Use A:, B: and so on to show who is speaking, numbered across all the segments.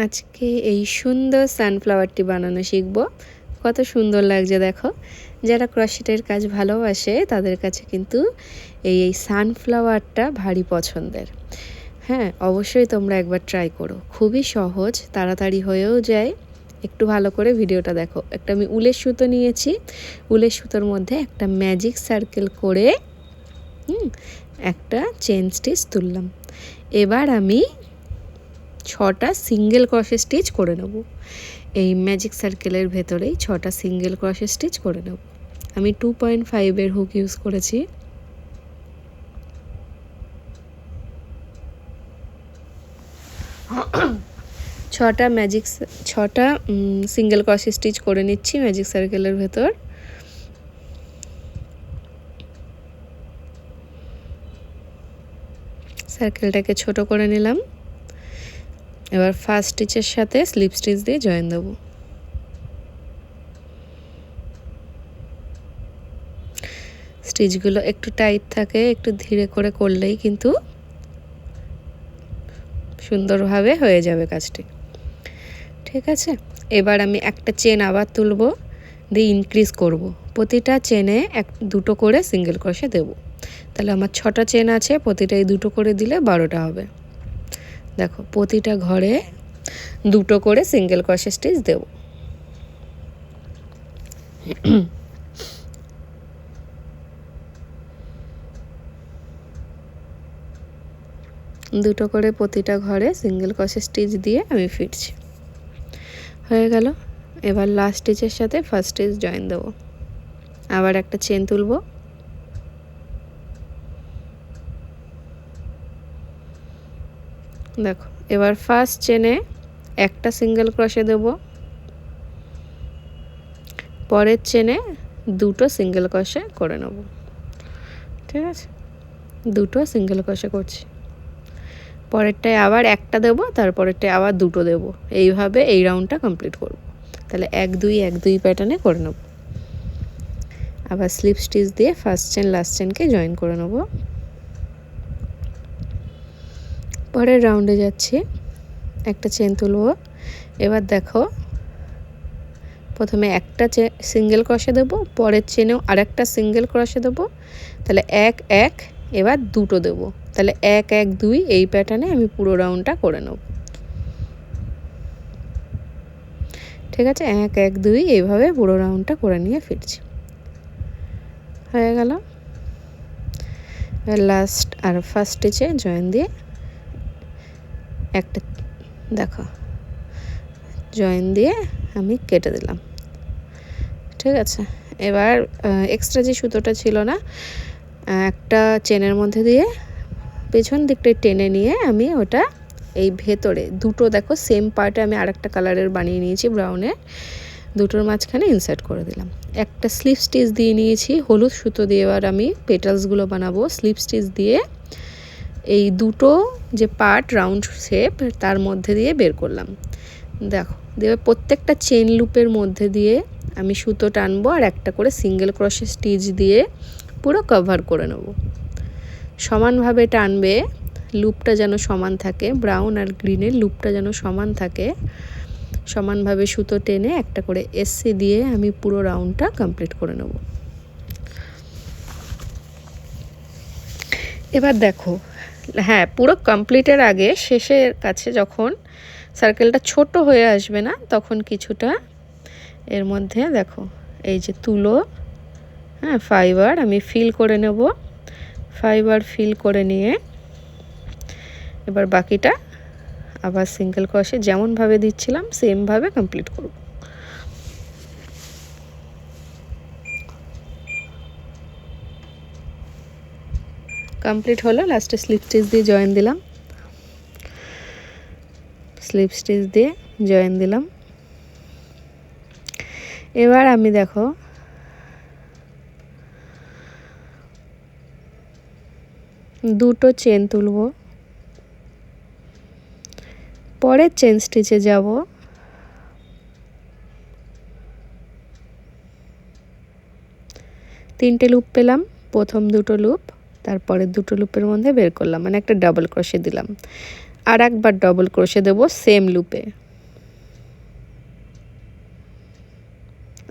A: আজকে এই সুন্দর সানফ্লাওয়ারটি বানানো শিখব। কত সুন্দর লাগছে দেখো। যারা ক্রোশেটের কাজ ভালোবাসে তাদের কাছে কিন্তু এই সানফ্লাওয়ারটা ভারী পছন্দের। হ্যাঁ, অবশ্যই তোমরা একবার ট্রাই করো। খুবই সহজ, তাড়াতাড়ি হয়েও যায়। একটু ভালো করে ভিডিওটা দেখো। একটা আমি উলের সুতো নিয়েছি, উলের সুতোর মধ্যে একটা ম্যাজিক সার্কেল করে একটা চেন স্টিচ তুললাম। এবার আমি 6টা সিঙ্গেল ক্রোশে স্টিচ করে নেব। এই ম্যাজিক সার্কেলের ভেতরেই 6টা সিঙ্গেল ক্রোশে স্টিচ করে নেব। আমি 2.5 এর হুক ইউজ করেছি। ছটা সিঙ্গেল ক্রোশে স্টিচ করে নিচ্ছি ম্যাজিক সার্কেলের ভেতর। সার্কেলটাকে ছোট করে নিলাম। এবার ফার্স্ট স্টিচের সাথে স্লিপ স্টিচ দিয়ে জয়েন দেব। স্টিচগুলো একটু টাইট থাকে, একটু ধীরে করে করলেই কিন্তু সুন্দরভাবে হয়ে যাবে কাজটি। ঠিক আছে, এবার আমি একটা চেন আবার তুলব, দিয়ে ইনক্রিজ করব। প্রতিটা চেনে দুটো করে সিঙ্গেল ক্রোশে দেব। তাহলে আমার 6টা চেন আছে, প্রতিটাই দুটো করে দিলে 12টা হবে। দেখো, প্রতিটা ঘরে দুটো করে সিঙ্গেল ক্রোশে স্টিচ দেব। দুটো করে প্রতিটা ঘরে সিঙ্গেল ক্রোশে স্টিচ দিয়ে আমি ফিরছি। হয়ে গেল। এবার লাস্ট স্টিচের সাথে ফার্স্ট স্টিচ জয়েন দেব। আবার একটা চেন তুলব। দেখো, এবার ফার্স্ট চেনে একটা সিঙ্গেল ক্রোশে দেব, পরের চেনে দুটো সিঙ্গেল ক্রোশে করে নেব। ঠিক আছে, দুটো সিঙ্গেল ক্রোশে করছি। পরেরটায় আবার একটা দেব, তারপরেরটায় আবার দুটো দেব। এইভাবে এই রাউন্ডটা কমপ্লিট করব। তাহলে 1 2 1 2 প্যাটার্নে করে নেব। আবার স্লিপ স্টিচ দিয়ে ফার্স্ট চেন লাস্ট চেনকে জয়েন করে নেব। পরের রাউন্ডে যাচ্ছি, একটা চেন তুলব। এবার দেখো, প্রথমে একটা সিঙ্গেল ক্রোশে দেব, পরের চেনেও আরেকটা সিঙ্গেল ক্রোশে দেব। তাহলে 1 1, এবার দুটো দেব। তাহলে 1 1 2 এই প্যাটার্নে আমি পুরো রাউন্ডটা করে নেব। ঠিক আছে, 1 1 2 এইভাবে পুরো রাউন্ডটা করে নিয়ে ফিরছি। হয়ে গেল। লাস্ট আর ফার্স্ট স্টিচে জয়েন দিয়ে একটা দেখো জয়েন দিয়ে আমি কেটে দিলাম। ঠিক আছে, এবার এক্সট্রা যে সুতোটা ছিল না, একটা চেনের মধ্যে দিয়ে পেছন দিকটায় টেনে নিয়ে আমি ওটা এই ভেতরে দুটো, দেখো সেম পার্টে আমি আরেকটা কালারের বানিয়ে নিয়েছি ব্রাউনের, দুটোর মাঝখানে ইনসার্ট করে দিলাম। একটা স্লিপ স্টিচ দিয়ে নিয়েছি হলুদ সুতো দিয়ে। এবার আমি পেটালসগুলো বানাবো। স্লিপ স্টিচ দিয়ে এই দুটো যে পার্ট রাউন্ড শেপ তার মধ্যে দিয়ে বের করলাম। দেখো, দিয়ে প্রত্যেকটা চেন লুপের মধ্যে দিয়ে আমি সুতো টানবো আর একটা করে সিঙ্গেল ক্রোশে স্টিচ দিয়ে পুরো কভার করে নেব। সমানভাবে টানবে, লুপটা যেন সমান থাকে, ব্রাউন আর গ্রিনের লুপটা যেন সমান থাকে। সমানভাবে সুতো টেনে একটা করে এসসি দিয়ে আমি পুরো রাউন্ডটা কমপ্লিট করে নেব। এবার দেখো, হ্যাঁ, পুরো কমপ্লিটের আগে শেষের কাছে যখন সার্কেলটা ছোট হয়ে আসবে না, তখন কিছুটা এর মধ্যে দেখো এই যে তুলো, হ্যাঁ, ফাইবার আমি ফিল করে নেব। ফাইবার ফিল করে নিয়ে এবার বাকিটা আবার সিঙ্গেল ক্রোশে যেমনভাবে দিচ্ছিলাম সেমভাবে কমপ্লিট করব। কমপ্লিট হলো। লাস্টে স্লিপ স্টিচ দিয়ে জয়েন দিলাম। স্লিপ স্টিচ দিয়ে জয়েন দিলাম। এবার আমি দেখো দুটো চেন তুলব, পরের চেন স্টিচে যাব। তিনটে লুপ পেলাম, প্রথম দুটো লুপ, তারপরে দুটো লুপের মধ্যে বের করলাম, মানে একটা ডাবল ক্রোশে দিলাম। আর একবার ডবল ক্রোশে দেবো সেম লুপে।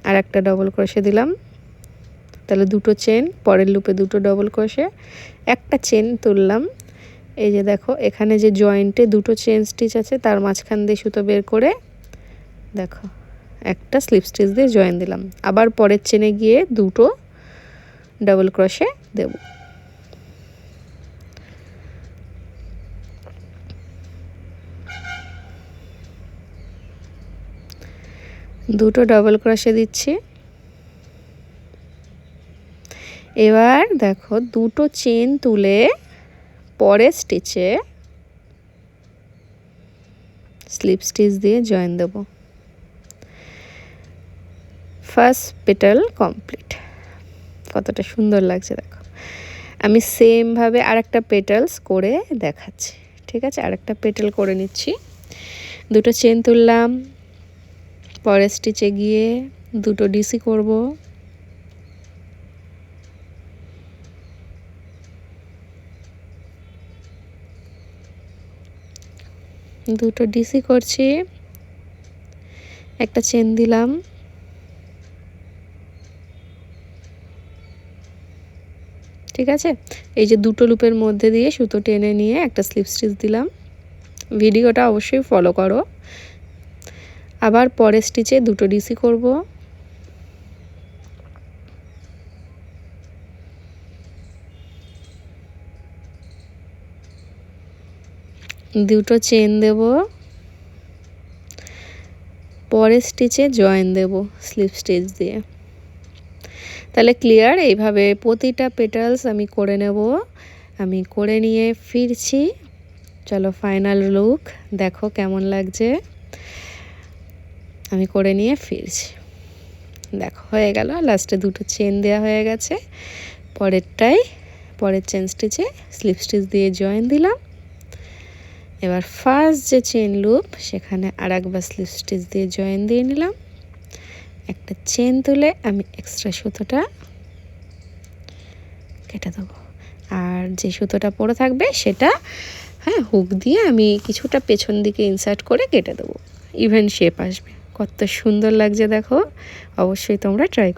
A: আর একটা ডবল ক্রোশে দিলাম, তাহলে দুটো চেন, পরের লুপে দুটো ডবল ক্রোশে, একটা চেন তুললাম। এই যে দেখো এখানে যে জয়েন্টে দুটো চেন স্টিচ আছে তার মাঝখান দিয়ে সুতো বের করে দেখো একটা স্লিপ স্টিচ দিয়ে জয়েন দিলাম। আবার পরের চেনে গিয়ে দুটো ডাবল ক্রোশে দেব। দুটো ডাবল ক্রোশে দিচ্ছি। এবার দেখো দুটো চেন তুলে পরের স্টিচে স্লিপ স্টিচ দিয়ে জয়েন দেব। First petal complete. কতটা সুন্দর লাগছে দেখো। আমি সেম ভাবে আরেকটা পেটালস করে দেখাচ্ছি, ঠিক আছে? আরেকটা পেটাল করে নিচ্ছি। দুটো চেন তুললাম, পরের স্টিচে গিয়ে দুটো ডিসি করব, দুটো ডিসি করছি, একটা চেন দিলাম, ঠিক আছে? এই যে দুটো লুপের মধ্যে দিয়ে সুতো টেনে নিয়ে একটা স্লিপ স্টিচ দিলাম। ভিডিওটা অবশ্যই ফলো করো। আবার পরের স্টিচে দুটো ডিসি করব, দুটো চেন দেব, পরের স্টিচে জয়েন দেব স্লিপ স্টিচ দিয়ে। তাহলে ক্লিয়ার? এইভাবে প্রতিটা পেটালস আমি করে নেব। আমি করে নিয়ে ফিরছি। চলো ফাইনাল লুক দেখো কেমন লাগছে। আমি করে নিয়ে ফিরছি। দেখো হয়ে গেল, লাস্টে দুটো চেন দেওয়া হয়ে গেছে। পরের চেন স্টিচে স্লিপ স্টিচ দিয়ে জয়েন দিলাম। এবার ফার্স্ট যে চেন লুপ সেখানে আর একবার স্লিপ স্টিচ দিয়ে জয়েন দিয়ে নিলাম। একটা চেন তুলে আমি এক্সট্রা সুতোটা কেটে দেবো, আর যে সুতোটা পড়ে থাকবে সেটা হুক দিয়ে আমি কিছুটা পেছন দিকে ইনসার্ট করে কেটে দেবো। ইভেন শেপ আসবে। কত সুন্দর লাগছে দেখো, অবশ্যই তোমরা ট্রাই করো।